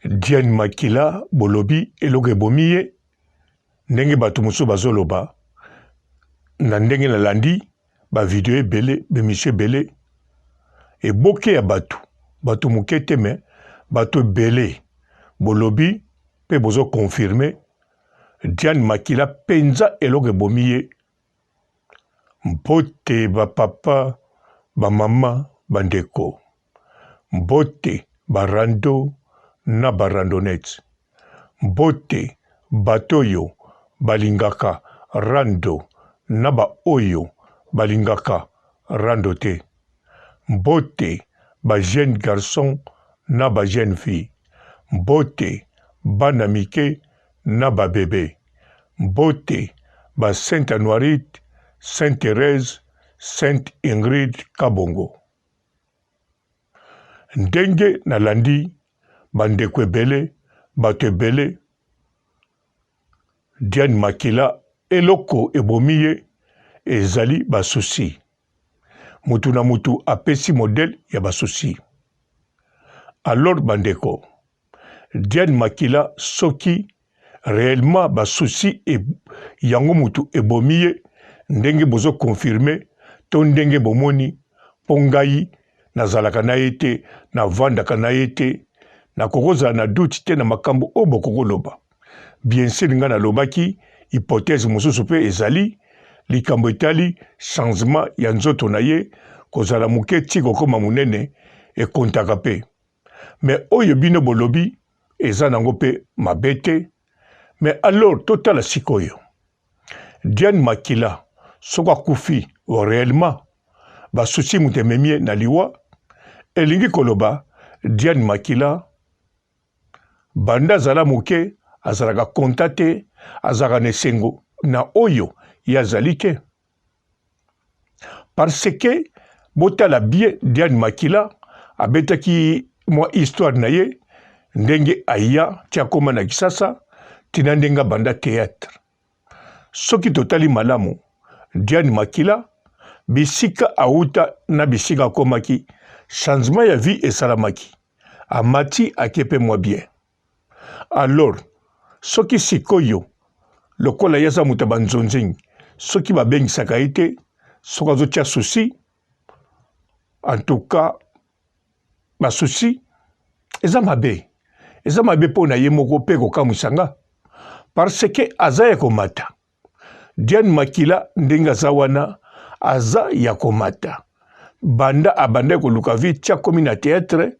Diane Makila bolobi eloge bomiye ndenge bato mosusu bazoloba na ndenge na landi ba video ebele bemishe ebele eboke ya bato moke te me bato ebele bolobi pe bozo confirmer Diane Makila penza eloge bomiye mbote ba papa ba mama bandeko mbote barando na barandonete mbote batoyo balingaka rando na ba oyo balingaka rando te mbote ba jeune garçon na ba jeune fille mbote bana mike na ba bébé mbote ba Sainte Anuarite, Sainte Thérèse, Sainte Ingrid Kabongo ndenge na landi bandeko ebele bato ebele Diane Makila eloko ebomiye ezali basusi mutu na mutu apesi modèle ya basusi alors bandeko Diane Makila soki réellement basusi yango mutu ebomiye ndenge bozo confirmer to ndenge bomoni po ngai nazalaka na ye te navandaka na ye te nakokozala na doute te na makambo oyo bokokoloba bien sûr nga nalobaki hypothèse mosusu mpe ezali likambo etali changement ya nzoto na ye kozala moke ti kokoma monene ekontaka mpe mais oyo bino bolobi eza nango mpe mabe te mais alors totala sikoyo Diane Makila soki akufi réellement basusi moto ememie na liwa elingi koloba Diane Makila banda azala moke azalaka konta te azalaka na esengo na oyo ye azali te parce que botala bien Diane Makila abetaki mwa histoire na ye ndenge aya ti akoma na Kisasa tina ndenge banda théâtre soki totali malamu Diane Makila bisika auta na bisika akomaki changement ya vie esalamaki amati akepe mwa bien alors soki sikoyo lokola ye aza moto ya banzonzing soki babengisaka ye te soki azotia susi en tout cas basusi eza mabe mpo na ye moko mpe kokamwisa nga parce que aza ya komata Diane Makila ndenge aza wana aza ya komata banda abanda koluka vie tia komi na théâtre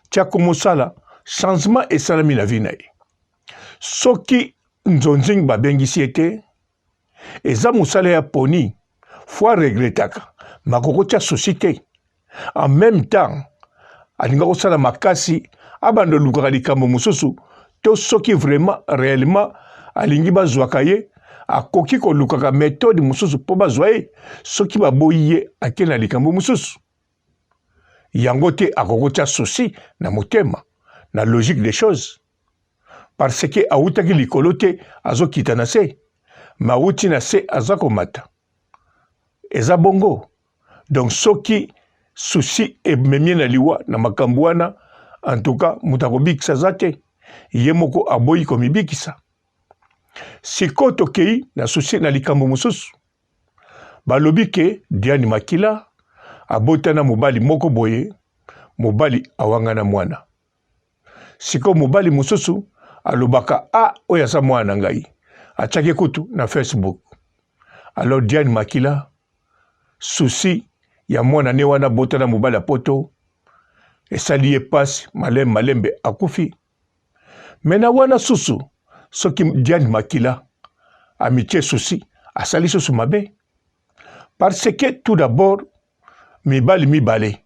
tia komosala changement esalami na vie na ye soki nzonzing babengisi ete eza mosala ya poni fois regretaka makoko tia susi te en même temps alinga kosala makasi abanda olukaka likambo mosusu to soki vraiment réellement alingi bazwaka ye akoki kolukaka méthode mosusu mpo bazwa ye soki baboyi ye ake na likambo mosusu yango te akokotia susi na motema na logique des choses parce que awutaki likolo te azokita na se ma awuti na se aza komata eza bongo donc soki susi ememie na liwa na makambo wana en tout cas moto akobikisa aza te ye moko aboyi komibikisa sikoyo tokei na susi na likambo mosusu balobi ke Diane Makila abotana mobali moko boye mobali awangana mwana sikoyo mobali mosusu alobaka oyo aza mwana na ngai atiaki kutu na Facebook alors Diane Makila susi ya mwana ne wana botana mobali ya poto esali ye pasi malembe akufi me na wana susu soki Diane Makila amitie susi asali susu mabe parce que tout d'abord mibali mibale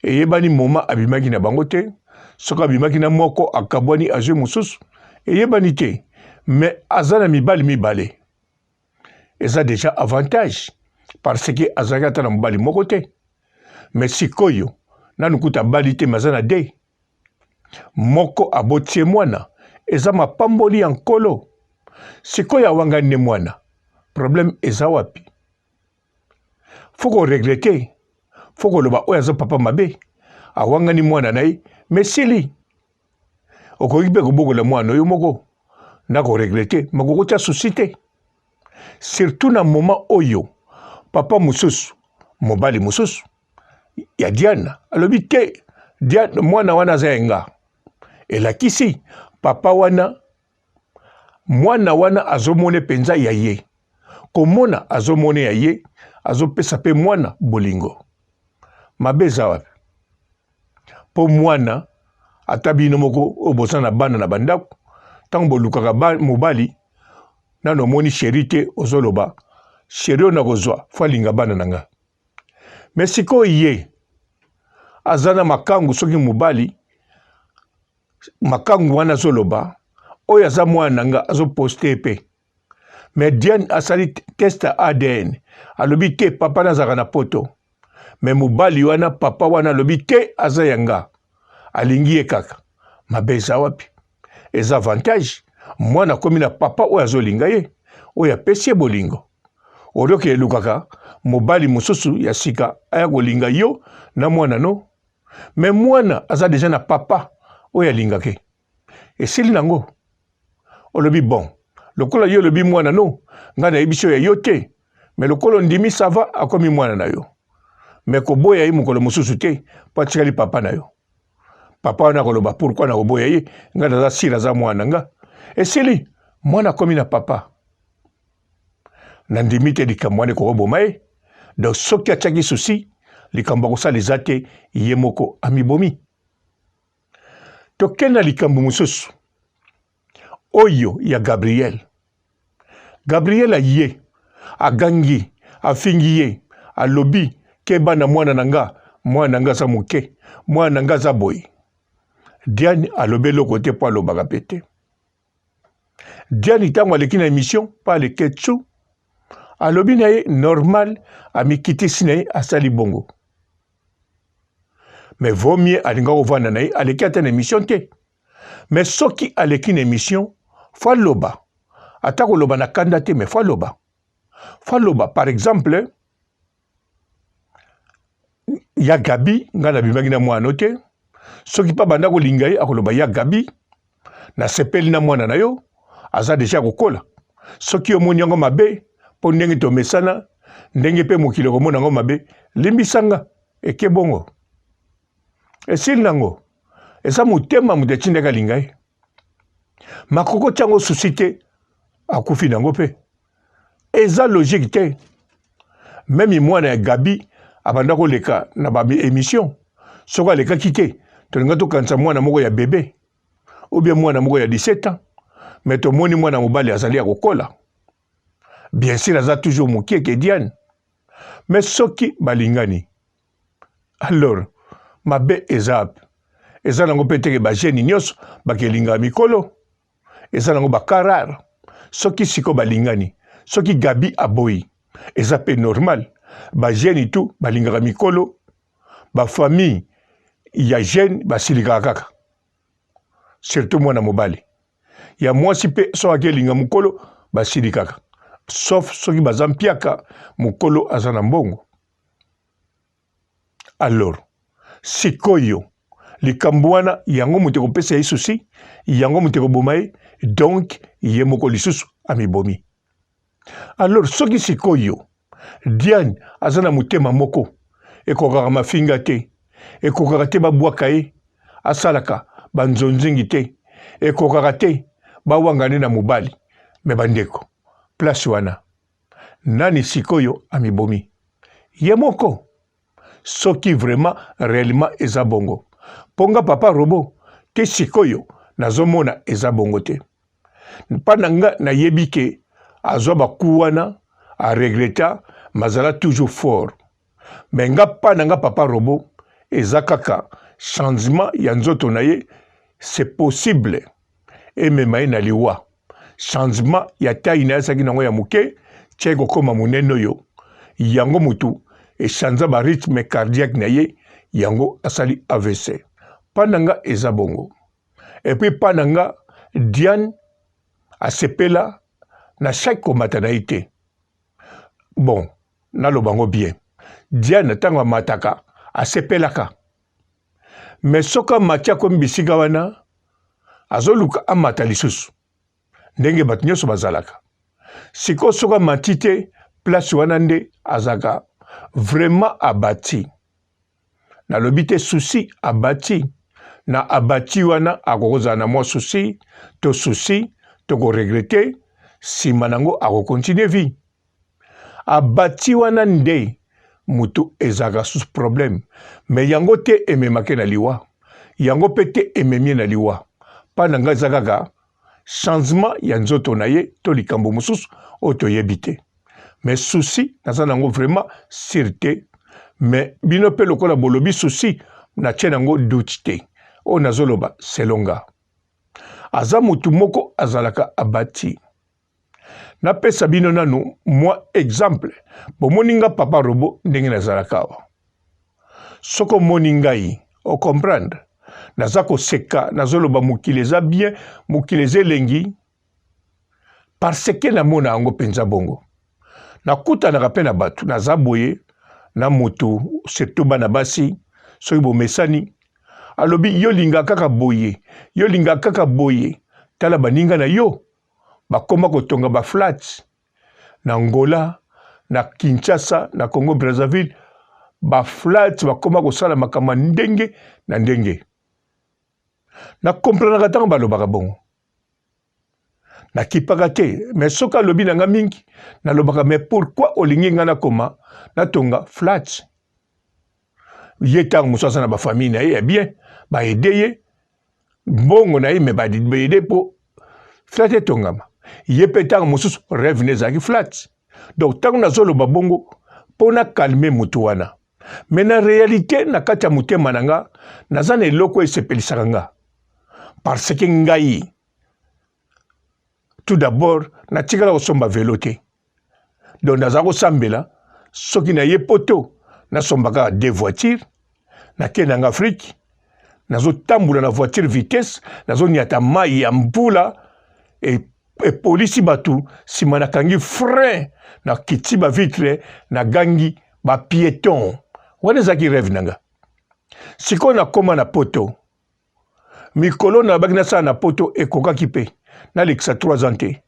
eyebani moma abimaki na bango te soki abimaki na moko akabwani azwi mosusu eyebani te mais aza na mibali mibale eza déjà avantage parce que azalaki ata na mobali moko te mais sikoyo nanu kuta bali te maza na de moko abotie mwana eza mapamboli ya nkolo sikoyo awangani ne mwana problème eza wapi foko regrete foko loba oyo aza papa mabe awangani mwana na ye mesili okoki mpe kobokola mwana oyo moko na koregrete makoko tia susi te. Surtout na moment oyo papa mosusu mobali mosusu ya Diane alobi te Diane mwana wana aza yenga elakisi papa wana mwana wana azomone penza ya ye komona azomone ya ye azopesa pe mwana bolingo mabe eza wapi po mwana ata bino moko obosa na bana na bandako ntango bolukaka mobali nano omoni sheri te ozoloba sheri oyo nakozwa fo alinga bana na nga me sikoyo ye aza na makangu soki mobali makangu wana azoloba oyo aza mwana na nga azoposte pe me Diane asali test ADN alobi te papa nazaka na poto me mobali wana papa wana alobi te aza yanga alingi ye kaka mabe eza wapi eza avantage mwana komi na papa oyo azolinga ye oyo apesi ye bolingo odoki elukaka mobali mosusu ya sika aya kolinga yo na mwana no me mwana aza deja na papa oyo alingaki esili nango olobi bon lokola yo olobi mwana no nga nayebi so ya yo te me lokolo ndimi sava akomi mwana na yo me koboya ye mokolo mosusu te po atikali papa na yo papa wana koloba pourkui na koboya ye nga naza sila aza mwana nga esili mwana akomi na papa na ndimi te likambo wana ekokoboma ye donc soki atiaki susi likambo akosala eza te ye moko amibomi tokende na likambo mosusu oyo ya Gabriel aye agangi afingi ye alobi ke bana mwana na nga aza moke mwana na nga aza boye Diane alobi eloko te mpo alobaka pe te Diane ntango aleki na émission mpo aleki tsu alobi na ye normal amikitisi na ye asali bongo mais vaut mieux alinga kovanda na ye aleki ata na émission te mais soki aleki na émission fo aloba ata koloba na kanda te mais fo aloba par exemple ya Gabi nga nabimaki na mwana te soki pa banda kolinga ye akoloba ya Gabi nasepeli na mwana na yo aza deja kokola soki omoni yango mabe mpo ndenge tomesana ndenge mpe mokili komona yango mabe limbisanga eke bongo esili nango eza motema moto etindaka alinga ye makoko tiango susi te akufi nango mpe eza logique te meme mwana ya Gabi abanda koleka na baémission soko alekaki te tolinga tokanisa mwana moko ya bebe ou bien mwana moko ya 17 ans mais tomoni mwana mobali azali ya kokola bien sûr aza toujours mokie ke Diane mais soki balingani alors mabe eza nango mpe teke bageni nyonso bakelinga mikolo eza nango bakarare soki siko balingani soki Gabi aboyi eza pe normal bageni tu balingaka mikolo bafamille ya jeune basilikaka kaka surtout mwana mobali ya mwasi mpe soki akelinga mokolo basilikaka sauf soki baza mpiaka mokolo aza na mbongo alors sikoyo likambo wana yango moto ekopesa ye susi yango moto ekoboma ye donc ye moko lisusu amibomi alors soki sikoyo Diane aza na motema moko ekokaka mafinga te ekokaka te babwaka ye asalaka banzonzingi te ekokaka te bawangane na mobali me bandeko place wana nani sikoyo amibomi ye moko soki vraiment réellement eza bongo ponga papa robo te sikoyo nazomona eza bongo te mpa na nga nayebi ke azwa baku wana aregreta mazala toujours fort me nga mpa na nga papa robo eza kaka changement ya nzoto na ye c'est possible emema ye na liwa changement ya tai na ye asaki nango ya moke tia kokoma monene oyo yango mutu echanza barythme cardiaque na ye yango asali AVC mpa na nga eza bongo epuis mpa na nga Diane asepela na chaque komata na ye te bon naloba ngo bien Diane ntango amataka asepelaka mais soki amati akomi bisika wana azoluka amata lisusu ndenge bato nyonso bazalaka siko soka matite place wana nde azaka vraiment abati nalobi te souci abati na abati wana akokozala na mwa souci to koregrete nsima nango akokontinue vie abati wana nde mutu ezalaka sous problème me yango te ememake na liwa yango mpe te ememie na liwa mpa na ngai eza kaka changement ya nzoto na ye to likambo mosusu oyo toyebi te me souci naza nango vraiment sur te me bino mpe lokola bolobi souci natie nango doute te oyo nazoloba selonga aza mutu moko azalaka abati napesa bino nanu mwa exemple bomoni nga papa robo ndenge nazalaka awa soko omoni ngai ocomprendre naza koseka nazoloba mokili eza bien mokili eza elengi parce ke namona yango mpenza bongo nakutanaka mpe na bato naza boye na moto surtout bana basi soki bomesani alobi yo linga kaka boye tala baninga na yo bakoma kotonga baflat na Angola na Kinshasa na Congo Brazzaville baflat bakoma kosala makambo ndenge na ndenge na komprenaka ntango balobaka bongo nakipaka te mais soki alobi nanga mingi nalobaka mais pourquoi olingi nga nakoma natonga flat ye ntango mosu aza na bafamille na ye ya bien baede ye mbongo na ye me baede mpo flat etongama ye mpe ntango mosusu rêve ne ezalaki flat donc ntango nazoloba bongo mpo nakalme motu wana me na réalité na kati ya motema na nga naza na eloko esepelisaka nga parce que ngai tout d'abord natikala kosomba velo te donc naza kosambela soki na ye poto nasombaka 2 voitures nakendanga Afrique nazotambola na voiture vitesse nazoniata mai ya mbula epolisi bato nsima nakangi frein nakiti bavitre nagangi bapiéton wana ezalaki rêve nanga sikoyo nakóma na poto mikolo nabaki nasala na poto ekokaki mpe nalekisa 3 ans te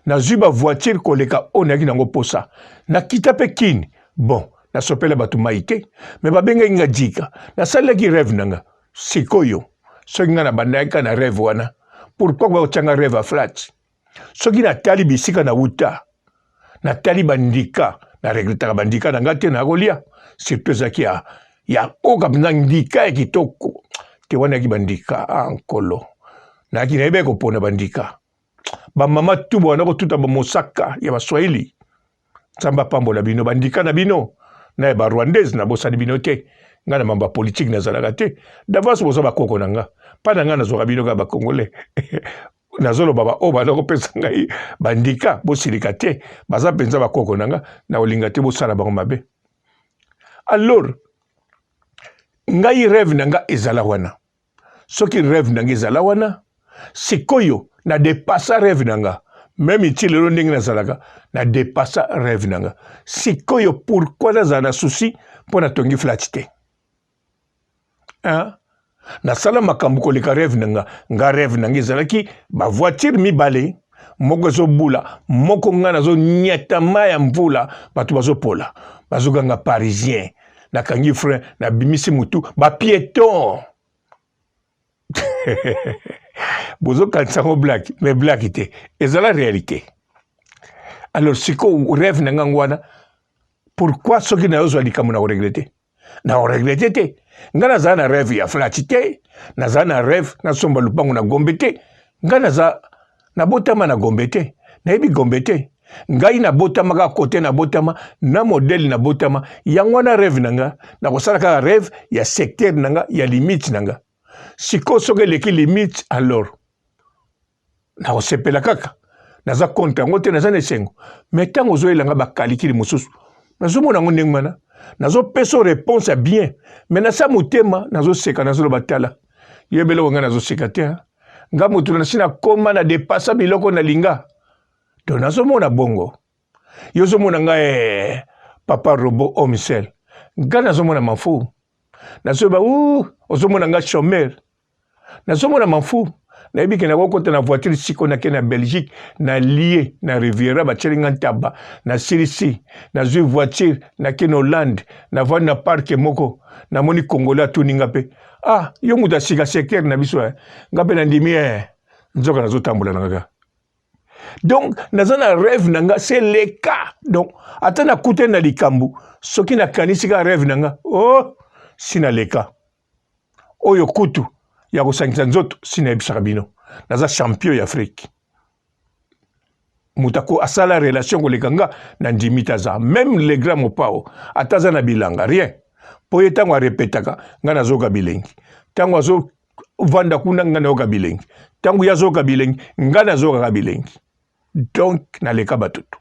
nazwi bavoiture koleka oyo nayaki nango posa nakita mpe kini bon nasopela bato mai te me babengaki nga jika nasalelaki rêve nanga sikoyo soki nga na bandaki na rêve wana pourquoi bakotianga rêve a flat soki natali bisika na wuta natali bandika naregretaka bandika na nga te nakolia surtout ezalaki ya oka mpenza ndika ya kitoko te wana yaki bandika nkolo nayaki nayebi kopona bandika bamama tubo wana kotuta bamosaka ya baswahili nzambe apambola bino bandika na bino naye barwandaise nabosani bino te nga na mambo ya politike nazalaka te davance boza bakoko na nga mpa na nga nazwaka bino kaka bakongole nazoloba baoyo baza kopesa ngai bandika bosilika te baza mpenza bakoko na nga na kolinga te bosala bango mabe alors ngai rêve na nga ezala wana soki rêve na nga ezala wana sikoyo na depasa rêve na nga même iti lelo ndenge nazalaka na depasa rêve na nga sikoyo pourquoi nazala na souci mpo natongi flat te nasala makambo koleka rêve na nga rêve na nga ezalaki bavoiture mibale moko ezobula moko nga nazonyata mai ya mvula bato bazopola bazokanga parisien nakangi frein nabimisi mutu bapiéton bozokanisa ngo black mais black te ezala réalité alors siko rêve na nga wana pourquoi soki nayozwa likambo na koregrete na koregrete te nga nazala na rêve ya flat te nazala na rêve nasomba lupango na Gombe te nga naza nabotama na Gombe te nayebi Gombe te ngai nabotama kaka kote nabotama na modele nabotama yango wana rêve na nga nakosala kaka rêve ya secteur na nga ya limite na nga siko soki eleki limite alors nakosepela kaka naza contre yango te naza na esengo mais ntango ozoyelanga bakalikili mosusu nazomona yango ndenge wana nazopesa réponse ya bien mais nasa motema nazoseka nazoloba tala yebeloko nga nazoseka te nga motu nasi nakoma na depasa biloko nalinga to nazomona bongo yo ozomona nga papa robo omisel nga nazomona mafu nazoyeba ozomona nga chômeur nazomona mafu na yebi kena kokota na voiture siko na ke na Belgique na lié na Riviera ba tchelinga ntaba na silisi na zui voiture na ke na Hollande na vandi na parc moko na moni Congolais tuninga pe yo muda sika secteur na biso ngape na ndimi nzoka nazo tambola nanga. Donc nazana rêve nanga c'est le cas. Donc atana kute na likambu soki na kanisika rêve nanga sina le cas. Oyo kutu ya kosangisa nzoto sina ebisaka bino naza champion ya Afrique mutako asala relation kolekanga na ndimita za même les grands mopao ataza na bilanga rien po yetango repetaka nga nazoka bilengi tango azo vanda kuna nga nazoka bilengi tango yazoka bilengi nga nazoka bilengi. Donc na leka batutu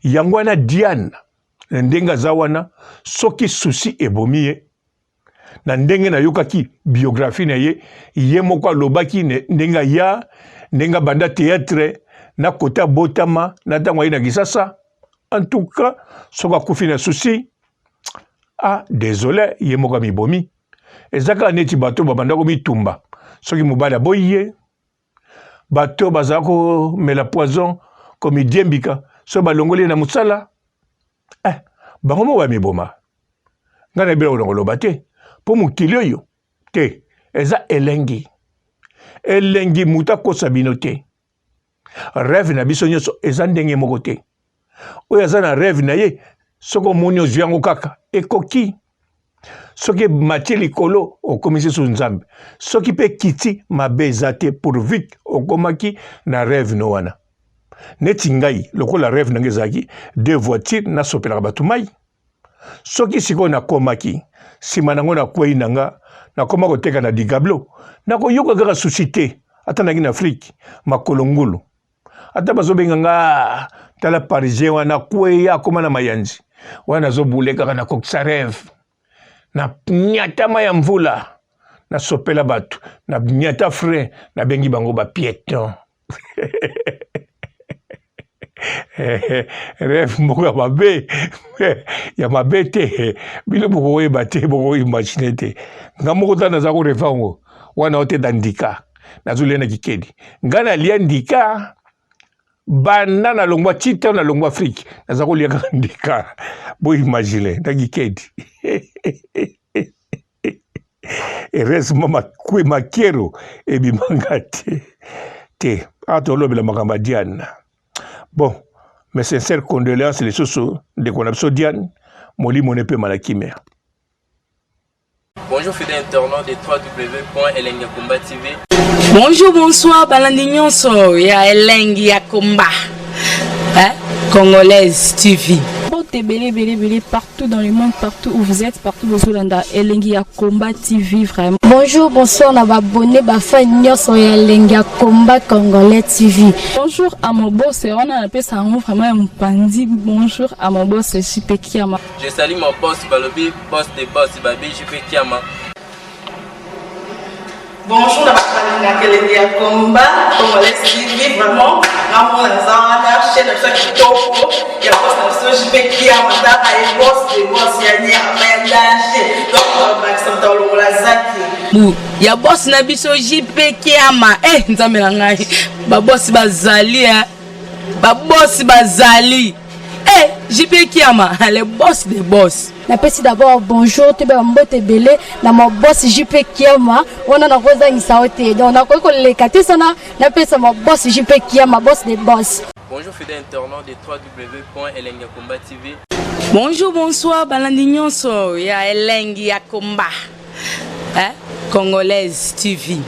yango wana Diane ndenga zawana soki souci ebomiye na ndenge na yokaki biographie na ye moko alobaki ndenga ya ndenga banda théâtre na kota botama na tango na Kisasa. En tout cas soka kufi na souci désolé ye moko mibomi ezaka neti bato babanda ko mitumba soki mobala boye bato bazako mela poison comme diembika so balongoli na musala bango mo wa miboma ngana bila olongolo te po mukili oyo te eza elengi muta kosa bino te rêve na biso nyonso eza ndenge moko te oyo aza na rêve na ye soko moni ozwi yango kaka ekoki soki matie likolo okomisi su nzambe soki pe kiti mabe eza te pourvu okomaki na rêve no wana neti ngai lokola rêve nange ezalaki deux voitures nasopelaka bato mai soki sikoyo nakomaki nsima nango nakwei nanga nakoma koteka na digablo nakoyoka kaka susi te ata nangi na Afrique makolo ngulu ata bazobenga nga tala parisien wana kwei akoma na mayanzi wana nazobule kaka nakokisa rêve na nyata ma ya mvula na sopela bato na nyata frais na bengi bango ba piéton rêve moko ya mabe te bino bokoyeba te bokoimagine te nga moko ta naza koreva ngo wana ote da ndika nazolia na kikedi nga nalia ndika banda na longwa tita na longwa Afrique naza kolia kaka ndika boimagine na kikedi eresema makiero ebimanga te atolobela makambo Diane. Bon, mes sincères condoléances les sous de Konapso Diane, Molimo Nepe Malakime. Bonjour fidèles internautes de www.elengiakomba TV. Bonjour, bonsoir, Balandignon ya Elengiakomba, Congolaise TV. Belé partout dans le monde, partout où vous êtes, partout où vous êtes, Elengiakomba TV vraiment. Bonjour, bonsoir, on va abonner fan sur Elengiakomba Congolais TV. Bonjour à mon boss, on a appelé ça vraiment un pandi. Bonjour à mon boss, JP Kiama. Je salue mon boss Balobi, boss des boss Babi, JP Kiama. Bonjour, la Elengiakomba Congolais TV vraiment. Ramon Lazana, chaîne de ça qui topo, il y a pas de JP Kiama, et boss des boss, il y a un danger. Donc, on va accepter le Lazaki. Ya boss na biso JP Kiama nzambe na ngai ba boss bazali ba boss bazali JP Kiama le boss des boss. Na pesi d'abord bonjour te ba mbote belé na mon boss JP Kiama ona na koza ngisaote donc na ko lekate sana na pesa mon boss JP Kiama boss des boss. Bonjour fidèles internautes de www.elengiakomba TV. Bonjour bonsoir Balandignon ya Elengiakomba Congolaise TV.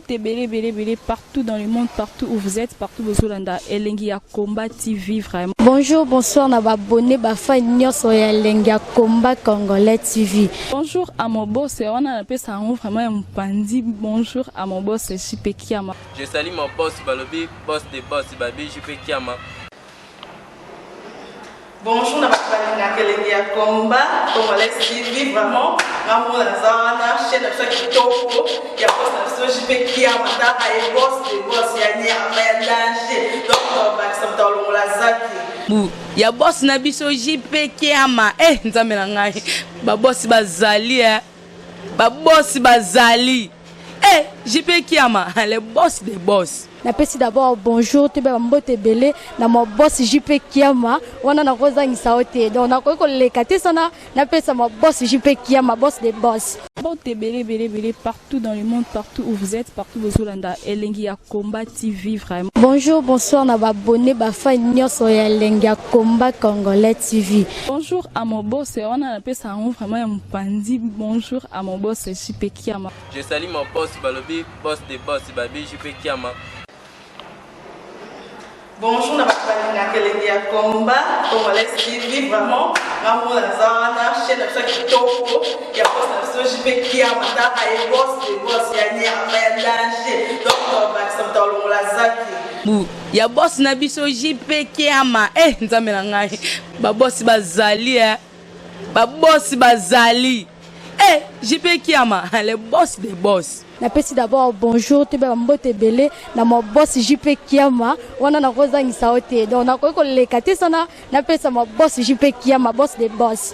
Belé partout dans le monde, partout où vous êtes, partout où vous êtes, Elengiakomba TV vraiment. Bonjour, bonsoir, on va abonner fan sur Elengiakomba Congolais TV. Bonjour à mon boss, on a appelé ça vraiment un pandi. Bonjour à mon boss, JP Kiama. Je salue mon boss Balobi, boss des boss Babi, JP Kiama. Bonjour, la Elengiakomba Congolais TV vraiment. Ramon Lazana, chaîne de ça qui topo, il y a pas de JP Kiama, et boss des boss, il y a un danger. Donc, on va accepter le Lazaki. Ya boss na biso JP Kiama, nzambe na ngai ba boss bazali ba boss bazali Eh, JP Kiama, le boss des boss. Napesi d'abord bonjour te ba mbote belé na mo boss JP Kiama wana na koza ngisaote donc na ko lekate sana na pesa mo boss JP Kiama boss des boss. Mbote belé partout dans le monde, partout où vous êtes, partout où Zolanda Elengi ya Komba TV vraiment. Bonjour, bonsoir na ba abonné ba fan nyonso ya Elengi ya Komba Congolais TV. Bonjour à mon boss, on a appelé ça vraiment un pandi. Bonjour à mon boss JP Kiama. Je salue mon boss Balobi, boss des boss, Babi JP Kiama. Bonjour, na balinga Elengi ya Komba Congolais TV vraiment ngamu na zana chaîne ça kitoko ya boss na JP Kiama ta ay boss de boss ya ni ya danger donc ba ça dans la zaki Bu, ya boss na biso JP Kiama. Eh, nzambe na ngai. Ba boss bazali Ba boss bazali. Eh, JP Kiama, le boss des boss. Napesi d'abord bonjour te ba mbote belé na mo boss JP Kiama wana na koza ngisaote donc na ko lekate sana na pesa mo boss JP Kiama boss des boss.